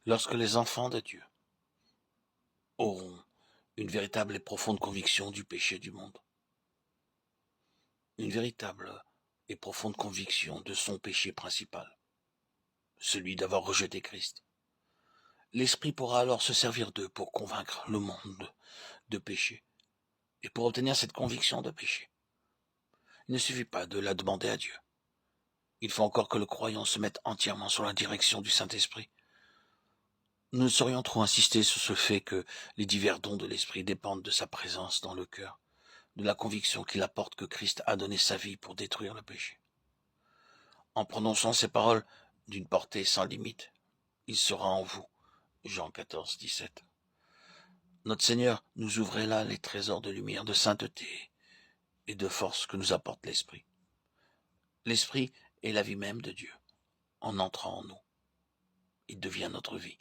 Lorsque les enfants de Dieu auront une véritable et profonde conviction du péché du monde, une véritable et profonde conviction de son péché principal, celui d'avoir rejeté Christ, l'Esprit pourra alors se servir d'eux pour convaincre le monde de péché. Et pour obtenir cette conviction de péché, il ne suffit pas de la demander à Dieu. Il faut encore que le croyant se mette entièrement sous la direction du Saint-Esprit. Nous ne saurions trop insister sur ce fait que les divers dons de l'Esprit dépendent de sa présence dans le cœur, de la conviction qu'il apporte que Christ a donné sa vie pour détruire le péché. En prononçant ces paroles d'une portée sans limite, il sera en vous. Jean 14, 17. Notre Seigneur nous ouvrait là les trésors de lumière, de sainteté et de force que nous apporte l'Esprit. L'Esprit est la vie même de Dieu. En entrant en nous, il devient notre vie.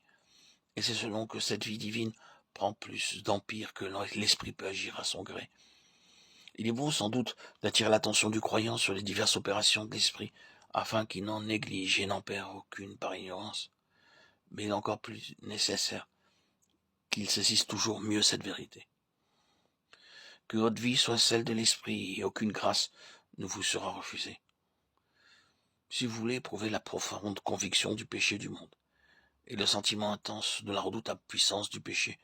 Et c'est selon que cette vie divine prend plus d'empire que l'Esprit peut agir à son gré. Il est bon sans doute d'attirer l'attention du croyant sur les diverses opérations de l'Esprit, afin qu'il n'en néglige et n'en perd aucune par ignorance. Mais il est encore plus nécessaire qu'il saisisse toujours mieux cette vérité. Que votre vie soit celle de l'Esprit et aucune grâce ne vous sera refusée. Si vous voulez éprouver la profonde conviction du péché du monde, et le sentiment intense de la redoutable puissance du péché,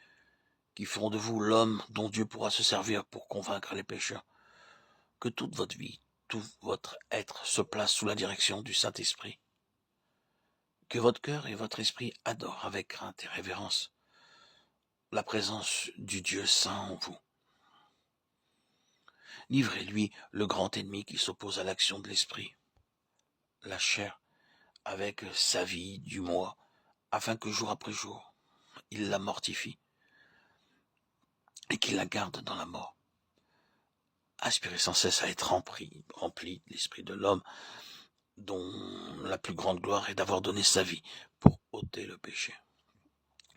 qui feront de vous l'homme dont Dieu pourra se servir pour convaincre les pécheurs, que toute votre vie, tout votre être se place sous la direction du Saint-Esprit, que votre cœur et votre esprit adorent avec crainte et révérence la présence du Dieu saint en vous. Livrez-lui le grand ennemi qui s'oppose à l'action de l'esprit, la chair, avec sa vie du moi, afin que jour après jour, il la mortifie et qu'il la garde dans la mort. Aspirez sans cesse à être rempli de l'esprit de l'homme, dont la plus grande gloire est d'avoir donné sa vie pour ôter le péché,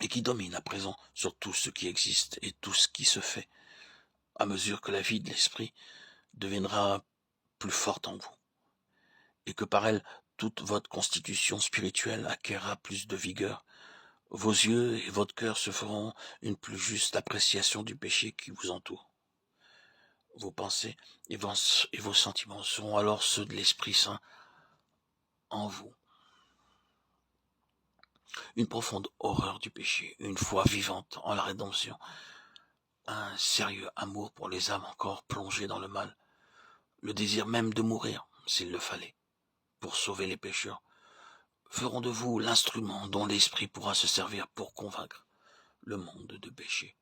et qui domine à présent sur tout ce qui existe et tout ce qui se fait, à mesure que la vie de l'esprit deviendra plus forte en vous, et que par elle toute votre constitution spirituelle acquerra plus de vigueur. Vos yeux et votre cœur se feront une plus juste appréciation du péché qui vous entoure. Vos pensées et vos sentiments seront alors ceux de l'Esprit Saint en vous. Une profonde horreur du péché, une foi vivante en la rédemption, un sérieux amour pour les âmes encore plongées dans le mal, le désir même de mourir, s'il le fallait, pour sauver les pécheurs, feront de vous l'instrument dont l'Esprit pourra se servir pour convaincre le monde de péché.